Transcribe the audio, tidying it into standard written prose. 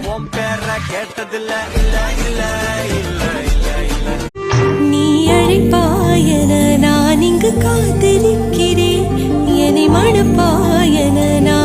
உன் பேர கேட்டதில்ல இல்ல இல்ல இல்ல இல்ல இல்ல. நீ அழைப்பாயன நான் இங்கு காத்திருக்கிறேன், என்னை மணப்பாயன நான்